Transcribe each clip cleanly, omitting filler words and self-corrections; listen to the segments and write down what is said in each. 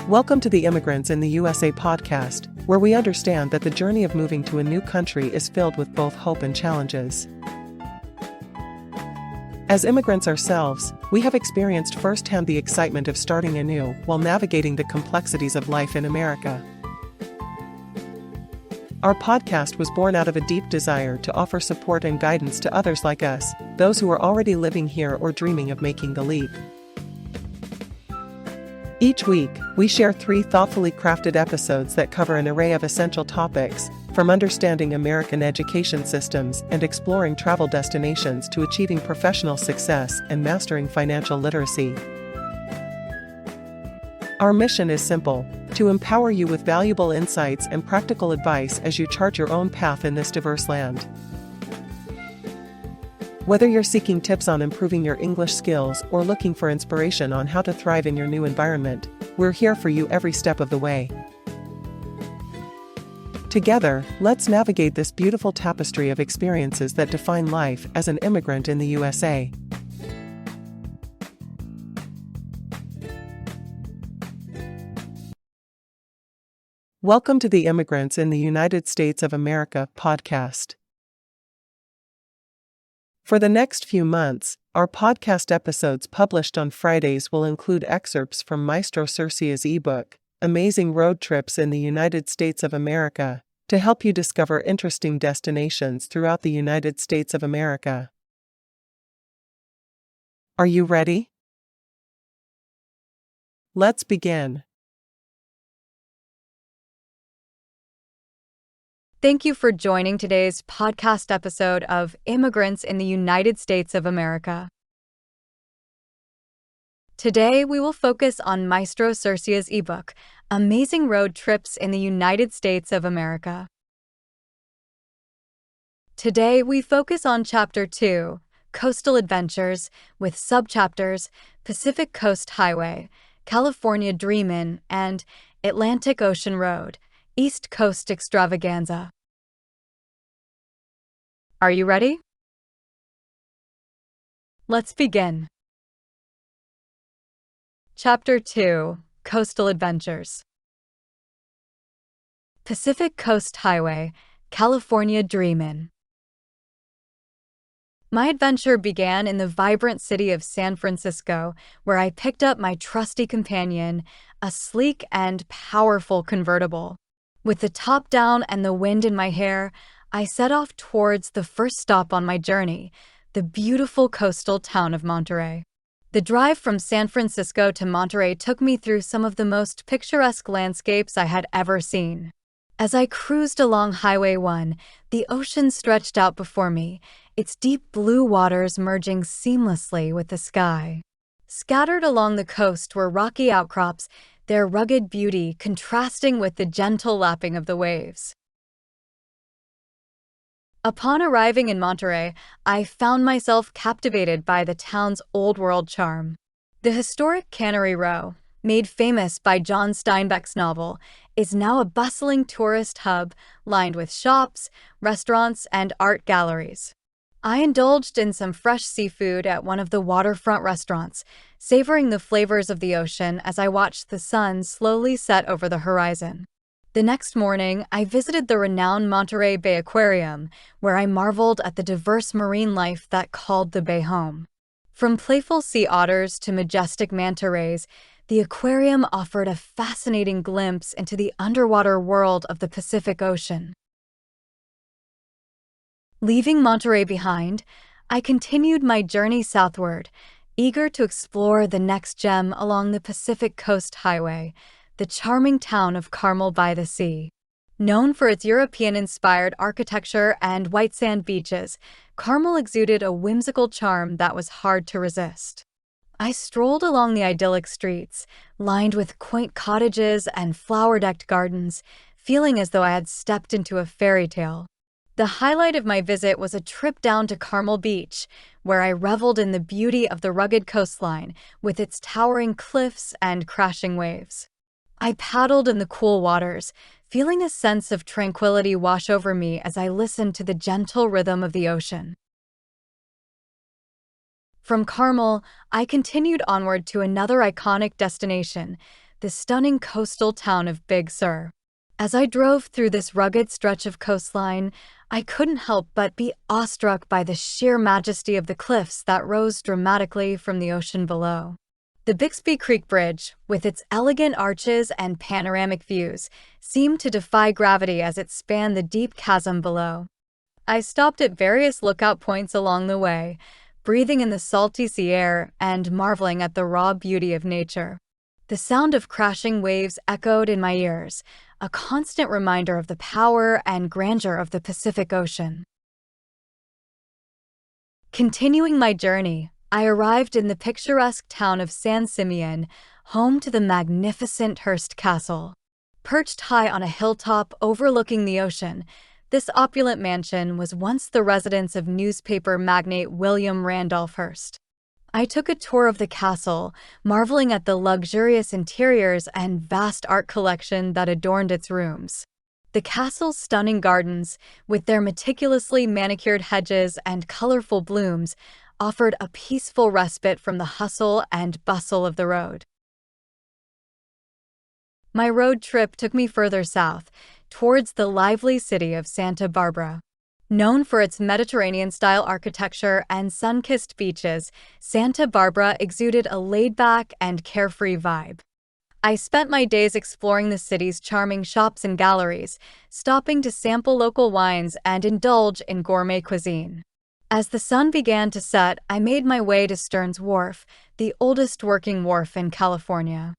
Welcome to the Immigrants in the USA podcast, where we understand that the journey of moving to a new country is filled with both hope and challenges. As immigrants ourselves, we have experienced firsthand the excitement of starting anew while navigating the complexities of life in America. Our podcast was born out of a deep desire to offer support and guidance to others like us, those who are already living here or dreaming of making the leap. Each week, we share 3 thoughtfully crafted episodes that cover an array of essential topics, from understanding American education systems and exploring travel destinations to achieving professional success and mastering financial literacy. Our mission is simple: to empower you with valuable insights and practical advice as you chart your own path in this diverse land. Whether you're seeking tips on improving your English skills or looking for inspiration on how to thrive in your new environment, we're here for you every step of the way. Together, let's navigate this beautiful tapestry of experiences that define life as an immigrant in the USA. Welcome to the Immigrants in the United States of America podcast. For the next few months, our podcast episodes published on Fridays will include excerpts from Maestro Sersea's eBook, Amazing Road Trips in the United States of America, to help you discover interesting destinations throughout the United States of America. Are you ready? Let's begin. Thank you for joining today's podcast episode of Immigrants in the United States of America. Today, we will focus on Maestro Sersea's ebook, Amazing Road Trips in the United States of America. Today, we focus on Chapter 2, Coastal Adventures, with subchapters Pacific Coast Highway, California Dreamin, and Atlantic Ocean Road, East Coast Extravaganza. Are you ready? Let's begin. Chapter 2, Coastal Adventures. Pacific Coast Highway, California Dreamin. My adventure began in the vibrant city of San Francisco, where I picked up my trusty companion, a sleek and powerful convertible. With the top down and the wind in my hair, I set off towards the first stop on my journey, the beautiful coastal town of Monterey. The drive from San Francisco to Monterey took me through some of the most picturesque landscapes I had ever seen. As I cruised along Highway 1, the ocean stretched out before me, its deep blue waters merging seamlessly with the sky. Scattered along the coast were rocky outcrops, their rugged beauty contrasting with the gentle lapping of the waves. Upon arriving in Monterey, I found myself captivated by the town's old-world charm. The historic Cannery Row, made famous by John Steinbeck's novel, is now a bustling tourist hub lined with shops, restaurants, and art galleries. I indulged in some fresh seafood at one of the waterfront restaurants, savoring the flavors of the ocean as I watched the sun slowly set over the horizon. The next morning, I visited the renowned Monterey Bay Aquarium, where I marveled at the diverse marine life that called the bay home. From playful sea otters to majestic manta rays, the aquarium offered a fascinating glimpse into the underwater world of the Pacific Ocean. Leaving Monterey behind, I continued my journey southward, eager to explore the next gem along the Pacific Coast Highway, the charming town of Carmel by the Sea. Known for its European-inspired architecture and white sand beaches, Carmel exuded a whimsical charm that was hard to resist. I strolled along the idyllic streets, lined with quaint cottages and flower-decked gardens, feeling as though I had stepped into a fairy tale. The highlight of my visit was a trip down to Carmel Beach, where I reveled in the beauty of the rugged coastline with its towering cliffs and crashing waves. I paddled in the cool waters, feeling a sense of tranquility wash over me as I listened to the gentle rhythm of the ocean. From Carmel, I continued onward to another iconic destination, the stunning coastal town of Big Sur. As I drove through this rugged stretch of coastline, I couldn't help but be awestruck by the sheer majesty of the cliffs that rose dramatically from the ocean below. The Bixby Creek Bridge, with its elegant arches and panoramic views, seemed to defy gravity as it spanned the deep chasm below. I stopped at various lookout points along the way, breathing in the salty sea air and marveling at the raw beauty of nature. The sound of crashing waves echoed in my ears, a constant reminder of the power and grandeur of the Pacific Ocean. Continuing my journey, I arrived in the picturesque town of San Simeon, home to the magnificent Hearst Castle. Perched high on a hilltop overlooking the ocean, this opulent mansion was once the residence of newspaper magnate William Randolph Hearst. I took a tour of the castle, marveling at the luxurious interiors and vast art collection that adorned its rooms. The castle's stunning gardens, with their meticulously manicured hedges and colorful blooms, offered a peaceful respite from the hustle and bustle of the road. My road trip took me further south, towards the lively city of Santa Barbara. Known for its Mediterranean-style architecture and sun-kissed beaches, Santa Barbara exuded a laid-back and carefree vibe. I spent my days exploring the city's charming shops and galleries, stopping to sample local wines and indulge in gourmet cuisine. As the sun began to set, I made my way to Stearns Wharf, the oldest working wharf in California.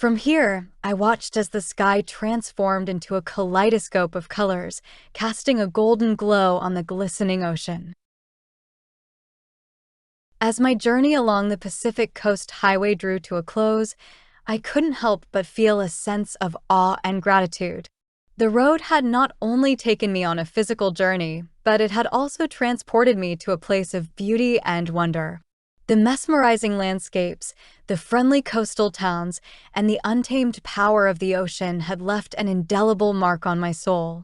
From here, I watched as the sky transformed into a kaleidoscope of colors, casting a golden glow on the glistening ocean. As my journey along the Pacific Coast Highway drew to a close, I couldn't help but feel a sense of awe and gratitude. The road had not only taken me on a physical journey, but it had also transported me to a place of beauty and wonder. The mesmerizing landscapes, the friendly coastal towns, and the untamed power of the ocean had left an indelible mark on my soul.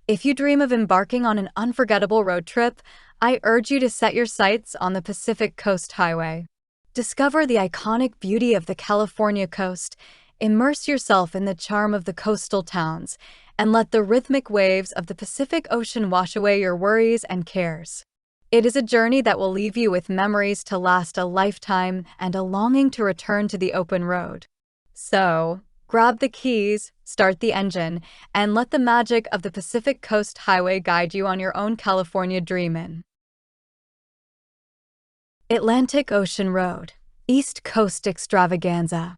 If you dream of embarking on an unforgettable road trip, I urge you to set your sights on the Pacific Coast Highway. Discover the iconic beauty of the California coast, immerse yourself in the charm of the coastal towns, and let the rhythmic waves of the Pacific Ocean wash away your worries and cares. It is a journey that will leave you with memories to last a lifetime and a longing to return to the open road. So, grab the keys, start the engine, and let the magic of the Pacific Coast Highway guide you on your own California Dreamin'. Atlantic Ocean Road, East Coast Extravaganza.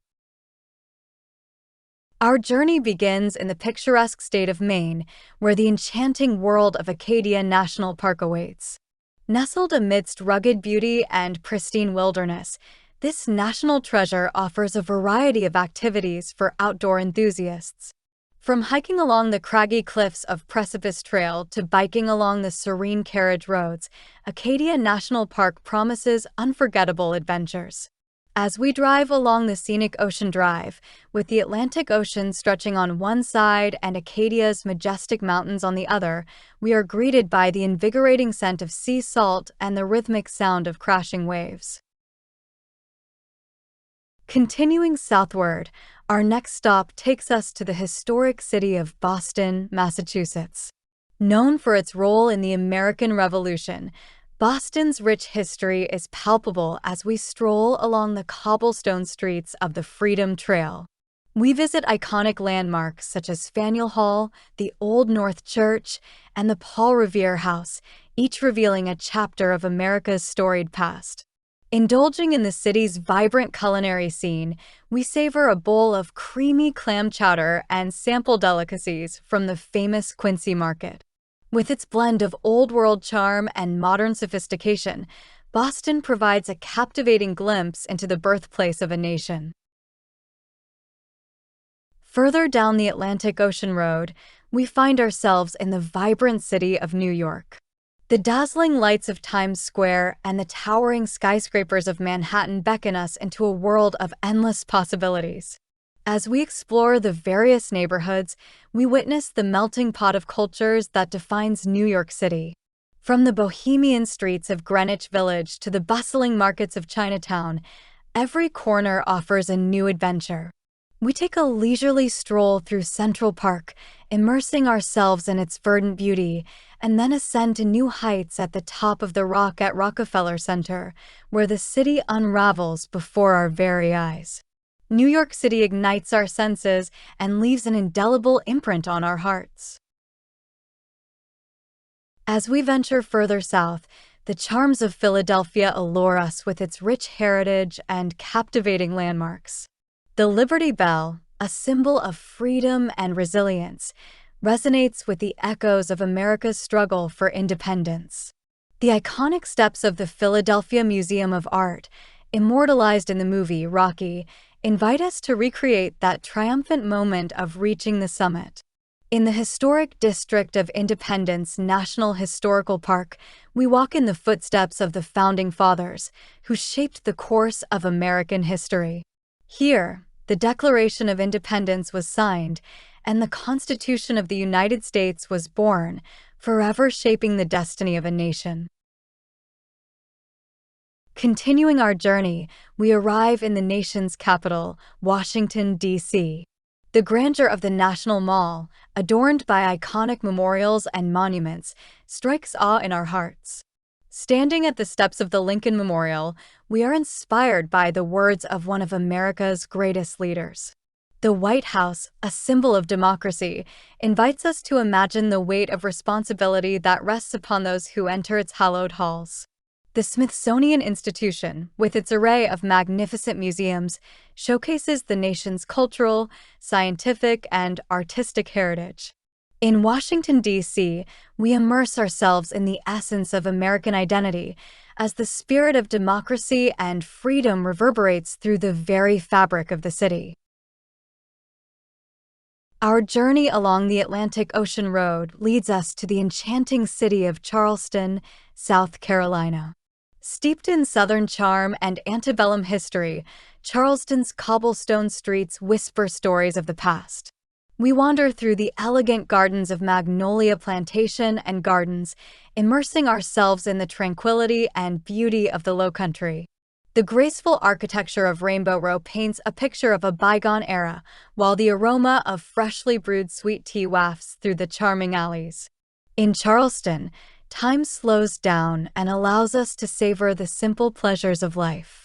Our journey begins in the picturesque state of Maine, where the enchanting world of Acadia National Park awaits. Nestled amidst rugged beauty and pristine wilderness, this national treasure offers a variety of activities for outdoor enthusiasts. From hiking along the craggy cliffs of Precipice Trail to biking along the serene carriage roads, Acadia National Park promises unforgettable adventures. As we drive along the scenic Ocean Drive, with the Atlantic Ocean stretching on one side and Acadia's majestic mountains on the other, we are greeted by the invigorating scent of sea salt and the rhythmic sound of crashing waves. Continuing southward, our next stop takes us to the historic city of Boston, Massachusetts. Known for its role in the American Revolution, Boston's rich history is palpable as we stroll along the cobblestone streets of the Freedom Trail. We visit iconic landmarks such as Faneuil Hall, the Old North Church, and the Paul Revere House, each revealing a chapter of America's storied past. Indulging in the city's vibrant culinary scene, we savor a bowl of creamy clam chowder and sample delicacies from the famous Quincy Market. With its blend of old-world charm and modern sophistication, Boston provides a captivating glimpse into the birthplace of a nation. Further down the Atlantic Ocean Road, we find ourselves in the vibrant city of New York. The dazzling lights of Times Square and the towering skyscrapers of Manhattan beckon us into a world of endless possibilities. As we explore the various neighborhoods, we witness the melting pot of cultures that defines New York City. From the bohemian streets of Greenwich Village to the bustling markets of Chinatown, every corner offers a new adventure. We take a leisurely stroll through Central Park, immersing ourselves in its verdant beauty, and then ascend to new heights at the top of the rock at Rockefeller Center, where the city unravels before our very eyes. New York City ignites our senses and leaves an indelible imprint on our hearts. As we venture further south, the charms of Philadelphia allure us with its rich heritage and captivating landmarks. The Liberty Bell, a symbol of freedom and resilience, resonates with the echoes of America's struggle for independence. The iconic steps of the Philadelphia Museum of Art, immortalized in the movie Rocky, invite us to recreate that triumphant moment of reaching the summit. In the historic District of Independence National Historical Park, we walk in the footsteps of the Founding Fathers, who shaped the course of American history. Here, the Declaration of Independence was signed, and the Constitution of the United States was born, forever shaping the destiny of a nation. Continuing our journey, we arrive in the nation's capital, Washington, D.C. The grandeur of the National Mall, adorned by iconic memorials and monuments, strikes awe in our hearts. Standing at the steps of the Lincoln Memorial, we are inspired by the words of one of America's greatest leaders. The White House, a symbol of democracy, invites us to imagine the weight of responsibility that rests upon those who enter its hallowed halls. The Smithsonian Institution, with its array of magnificent museums, showcases the nation's cultural, scientific, and artistic heritage. In Washington, D.C., we immerse ourselves in the essence of American identity as the spirit of democracy and freedom reverberates through the very fabric of the city. Our journey along the Atlantic Ocean Road leads us to the enchanting city of Charleston, South Carolina. Steeped in Southern charm and antebellum history, Charleston's cobblestone streets whisper stories of the past. We wander through the elegant gardens of Magnolia Plantation and Gardens, immersing ourselves in the tranquility and beauty of the Lowcountry. The graceful architecture of Rainbow Row paints a picture of a bygone era, while the aroma of freshly brewed sweet tea wafts through the charming alleys. In Charleston, time slows down and allows us to savor the simple pleasures of life.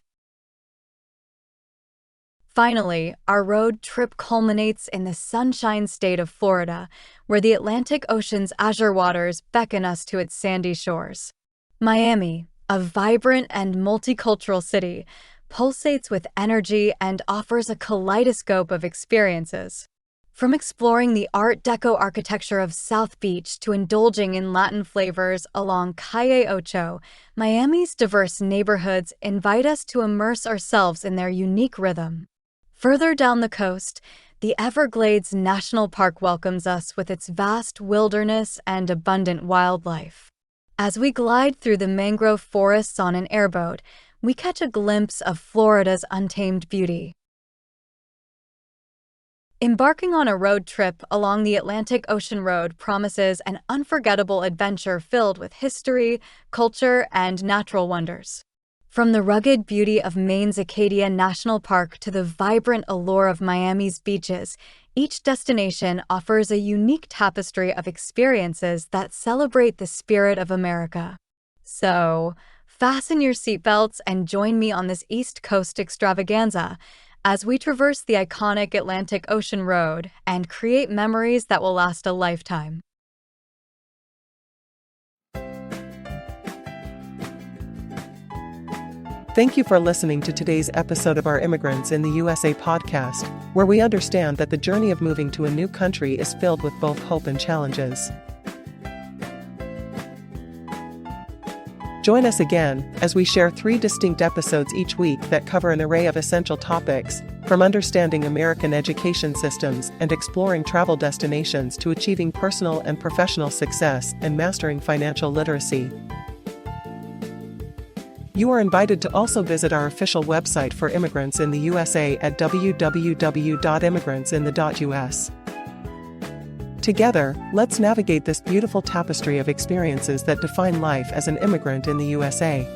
Finally, our road trip culminates in the sunshine state of Florida, where the Atlantic Ocean's azure waters beckon us to its sandy shores. Miami, a vibrant and multicultural city, pulsates with energy and offers a kaleidoscope of experiences. From exploring the Art Deco architecture of South Beach to indulging in Latin flavors along Calle Ocho, Miami's diverse neighborhoods invite us to immerse ourselves in their unique rhythm. Further down the coast, the Everglades National Park welcomes us with its vast wilderness and abundant wildlife. As we glide through the mangrove forests on an airboat, we catch a glimpse of Florida's untamed beauty. Embarking on a road trip along the Atlantic Ocean Road promises an unforgettable adventure filled with history, culture, and natural wonders. From the rugged beauty of Maine's Acadia National Park to the vibrant allure of Miami's beaches, each destination offers a unique tapestry of experiences that celebrate the spirit of America. So, fasten your seatbelts and join me on this East Coast extravaganza as we traverse the iconic Atlantic Ocean Road and create memories that will last a lifetime. Thank you for listening to today's episode of our Immigrants in the USA podcast, where we understand that the journey of moving to a new country is filled with both hope and challenges. Join us again as we share 3 distinct episodes each week that cover an array of essential topics, from understanding American education systems and exploring travel destinations to achieving personal and professional success and mastering financial literacy. You are invited to also visit our official website for Immigrants in the USA at www.immigrantsinthe.us. Together, let's navigate this beautiful tapestry of experiences that define life as an immigrant in the USA.